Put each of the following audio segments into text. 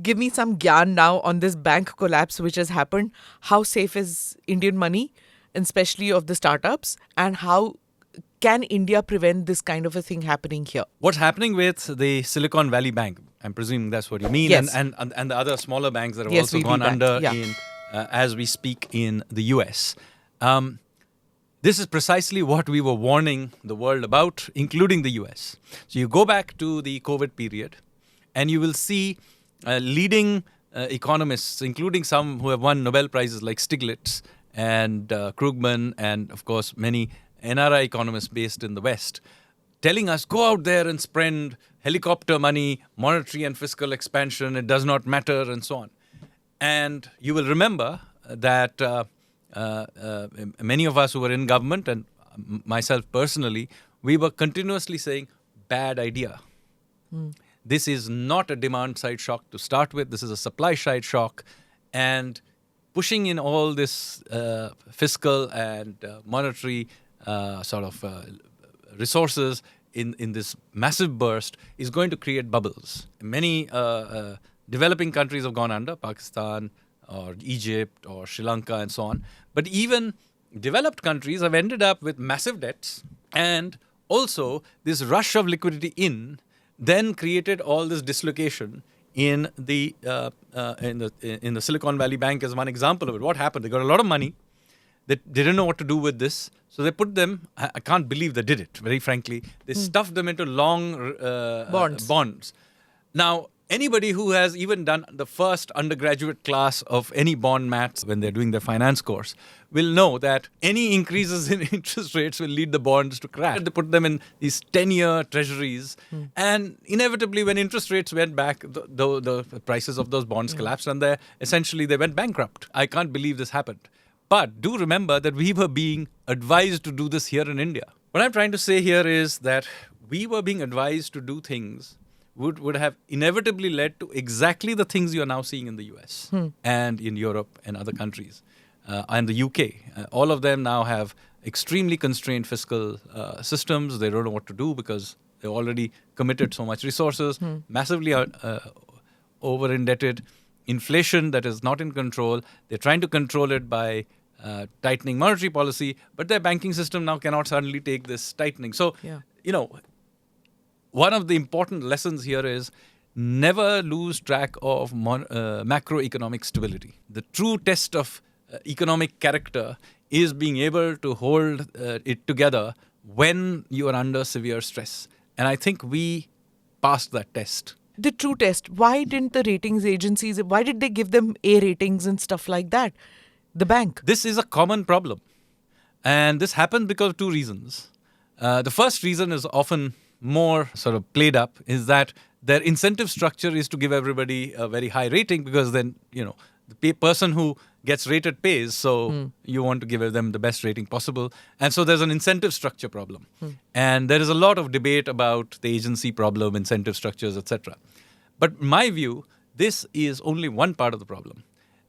give me some gyan now on this bank collapse which has happened. How safe is Indian money, and especially of the startups, and how can India prevent this kind of a thing happening here? What's happening with the Silicon Valley Bank? I'm presuming that's what you mean, Yes. and the other smaller banks that have Yes, also VB gone Bank, under yeah. in as we speak in the US. This is precisely what we were warning the world about, including the US. So you go back to the COVID period, and you will see leading economists, including some who have won Nobel Prizes like Stiglitz and Krugman, and of course many NRI economists based in the West, telling us, go out there and spend helicopter money, monetary and fiscal expansion, it does not matter, and so on. And you will remember that many of us who were in government, and myself personally, we were continuously saying, bad idea. This is not a demand-side shock to start with. This is a supply-side shock. And pushing in all this fiscal and monetary resources in this massive burst is going to create bubbles. Many developing countries have gone under, Pakistan or Egypt or Sri Lanka and so on. But even developed countries have ended up with massive debts, and also this rush of liquidity in then created all this dislocation in the Silicon Valley Bank as one example of it. What happened? They got a lot of money. They didn't know what to do with this. So they put them, I can't believe they did it, very frankly. They stuffed them into long bonds. Now, anybody who has even done the first undergraduate class of any bond maths when they're doing their finance course will know that any increases in interest rates will lead the bonds to crash. They put them in these 10-year treasuries, and inevitably when interest rates went back, the prices of those bonds collapsed, and essentially they went bankrupt. I can't believe this happened. But do remember that we were being advised to do this here in India. What I'm trying to say here is that we were being advised to do things would have inevitably led to exactly the things you are now seeing in the US and in Europe and other countries and the UK. All of them now have extremely constrained fiscal systems. They don't know what to do because they've already committed so much resources, massively over-indebted, inflation that is not in control. They're trying to control it by tightening monetary policy, but their banking system now cannot suddenly take this tightening. So, one of the important lessons here is never lose track of macroeconomic stability. The true test of economic character is being able to hold it together when you are under severe stress. And I think we passed that test. The true test. Why didn't the ratings agencies, why did they give them A ratings and stuff like that? The bank. This is a common problem. And this happened because of two reasons. The first reason is often more sort of played up, is that their incentive structure is to give everybody a very high rating because then, the person who gets rated pays, so you want to give them the best rating possible. And so there's an incentive structure problem. And there is a lot of debate about the agency problem, incentive structures, etc. But in my view, this is only one part of the problem.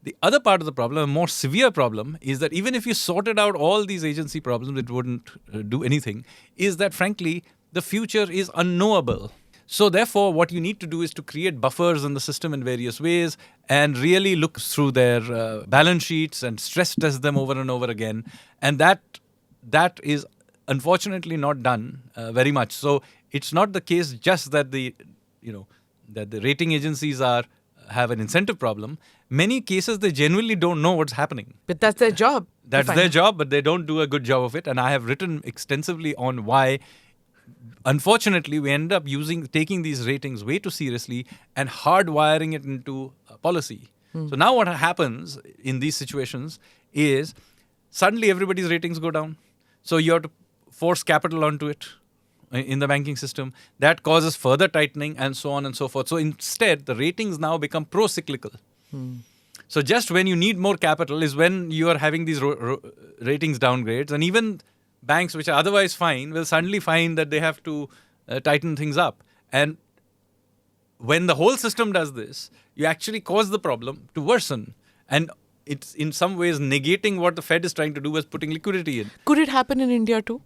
The other part of the problem, a more severe problem, is that even if you sorted out all these agency problems, it wouldn't do anything, is that frankly, the future is unknowable. So therefore, what you need to do is to create buffers in the system in various ways and really look through their balance sheets and stress test them over and over again. And that is unfortunately not done very much. So it's not the case just that the rating agencies have an incentive problem. Many cases, they genuinely don't know what's happening. But that's their job. That's their job, but they don't do a good job of it. And I have written extensively on why, unfortunately, we end up taking these ratings way too seriously and hardwiring it into policy. So now what happens in these situations is suddenly everybody's ratings go down. So you have to force capital onto it in the banking system. That causes further tightening and so on and so forth. So instead, the ratings now become pro-cyclical. So just when you need more capital is when you are having these ratings downgrades. And even banks which are otherwise fine will suddenly find that they have to tighten things up. And when the whole system does this, you actually cause the problem to worsen. And it's in some ways negating what the Fed is trying to do as putting liquidity in. Could it happen in India too?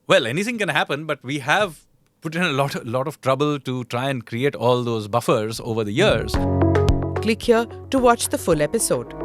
Well, anything can happen, but we have put in a lot of trouble to try and create all those buffers over the years. Click here to watch the full episode.